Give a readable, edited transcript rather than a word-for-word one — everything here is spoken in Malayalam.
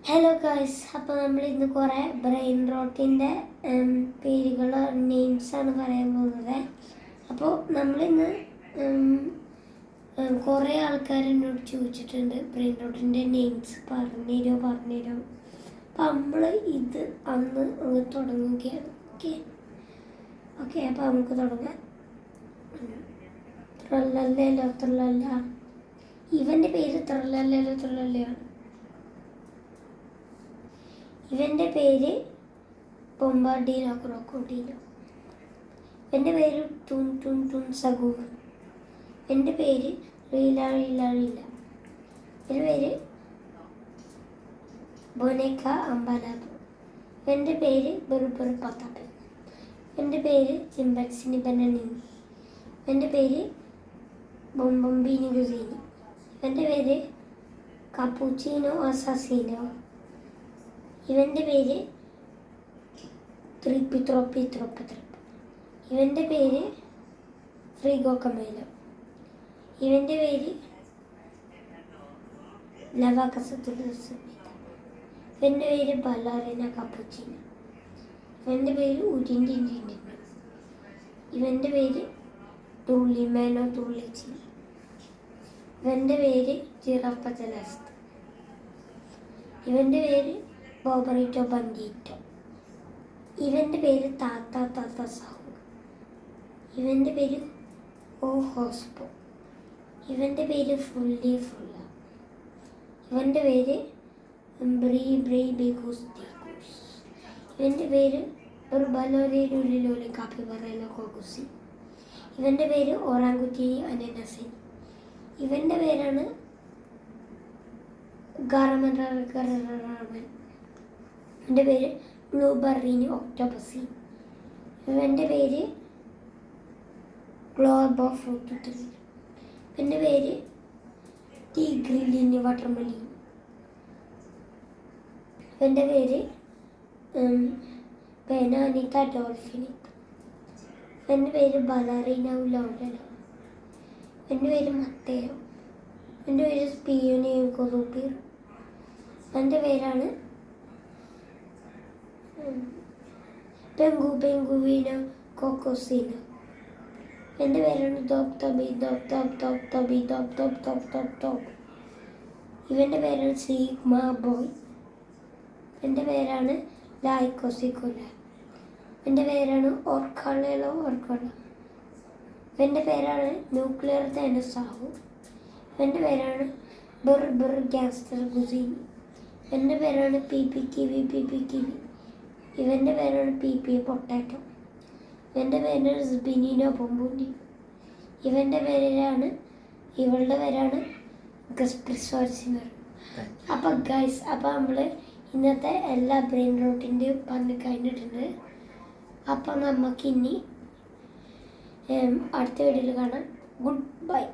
ഹലോ ഗൈസ്, അപ്പോൾ നമ്മൾ ഇന്ന് കുറേ ബ്രെയിൻ റോട്ടിൻ്റെ പേരുകൾ നെയിംസാണ് പറയാൻ പോകുന്നത്. അപ്പോൾ നമ്മളിന്ന് കുറേ ആൾക്കാർ എന്നോട് ചോദിച്ചിട്ടുണ്ട് ബ്രെയിൻ റോട്ടിൻ്റെ നെയിംസ് പറഞ്ഞുതരോ. അപ്പോൾ നമ്മൾ ഇത് അന്ന് തുടങ്ങുകയാണ്. ഓക്കെ അപ്പോൾ നമുക്ക് തുടങ്ങാം. ത്രല്ലല്ലോ ത്രല്ല, ഇവൻ്റെ പേര് ത്രല്ലല്ലോ ത്രല്ലയാണ്. ഇവൻ്റെ പേര് ബൊമ്പാർഡിനോ ക്രോക്കോഡീനോ. എൻ്റെ പേര് തുൻ തുൻ തുൻ സഗൂർ. എൻ്റെ പേര് റീല റീല റീല. എൻ്റെ പേര് ബൊനേക്ക അമ്പലാബു. എൻ്റെ പേര് ബെറുബെറു പത്താപ്പൻ. എൻ്റെ പേര് ചിമ്പൻസിനി ബനനിനി. എൻ്റെ പേര് ബൊംബൊംബീനി ഗുസീനി. എൻ്റെ പേര് കപ്പൂച്ചിനോ അസാസീനോ. ഇവൻ്റെ പേര് ത്രിപ്പി ത്രോപ്പി ത്രോപ്പ് ത്രിപ്പ്. ഇവൻ്റെ പേര് ഫ്രീഗോ കമേലോ. ഇവൻ്റെ പേര് ലവാക്കസത്തുലസുമിത. ഇവൻ്റെ പേര് ബലാറിന കപ്പുച്ചിന. ഇവൻ്റെ പേര് ഉരിൻഡിൻഡിൻഡിൻ. ഇവൻ്റെ പേര് തുള്ളിമേനോ തുള്ളിച്ചി. ഇവൻ്റെ പേര് ജിറാഫ ജലാസ്ത. ഇവൻ്റെ പേര് ബോബറിറ്റോ ബന്റീറ്റോ. ഇവൻ്റെ പേര് താത്ത താത്ത സാഹു. ഇവൻ്റെ പേര് ഓ ഹോസ്പോ. ഇവൻ്റെ പേര് ഫുള്ളി ഫുള്ള. ഇവൻ്റെ പേര് ബ്രീ ബ്രീ ബിഗൂസ് ദീഗൂസ്. ഇവൻ്റെ പേര് ഒരു ബലോരേലുള്ളിലോലി കാപ്പി പറയലോ കോകുസി. ഇവൻ്റെ പേര് ഓറാങ്കുറ്റിനി അനനസിനി. ഇവൻ്റെ പേരാണ് ഗാറമൻ ഗറമൻ. എൻ്റെ പേര് ബ്ലൂബെറീനി ഒക്ടോപസി. ഇവൻ്റെ പേര് ഗ്ലോബോ ഫ്രൂട്ട്. എൻ്റെ പേര് ടീഗ്രിലിനി വാട്ടർമെലിൻ. എൻ്റെ പേര് പെനാനിക്ക ഡോൾഫിനിക്. എൻ്റെ പേര് ബലാറീന ഉലോഡലോ. എൻ്റെ പേര് മത്തയോ. എൻ്റെ പേര് സ്പിയോനിയോ കൊറൂപ്പീർ. എൻ്റെ പേരാണ് പെങ്കുവിനോ കോക്കോസിനോ. എൻ്റെ പേരാണ് ദോപ് തബി ദോപ് top top തബി ദോപ് top top top top. ഇവൻ്റെ പേരാണ് സീഗ്മ ബോയ്. എൻ്റെ പേരാണ് ലായ്ക്കോസിക്കുല. എൻ്റെ പേരാണ് ഓർക്കാളോ ഓർക്കോള. ഇവൻ്റെ പേരാണ് ന്യൂക്ലിയർ തേനസാഹു. എൻ്റെ പേരാണ് ബെർ ബെർ ഗ്യാസ്റ്റർ ഗുസീനി. എൻ്റെ പേരാണ് പി പി കിവി. ഇവൻ്റെ പേരാണ് പി പി പൊട്ടാറ്റോ. ഇവൻ്റെ പേരാണ് സ്ബിനിനോ ബൊമ്പൂനി. ഇവളുടെ പേരാണ് ഗസ്പ്രിസോർസിനർ. അപ്പോൾ ഗൈസ്, അപ്പോൾ നമ്മൾ ഇന്നത്തെ എല്ലാ ബ്രെയിൻ റോട്ടിൻ്റെയും പറഞ്ഞ് കഴിഞ്ഞിട്ടുണ്ട്. അപ്പോൾ നമുക്കിനി അടുത്ത വീഡിയോയിൽ കാണാം. Good bye.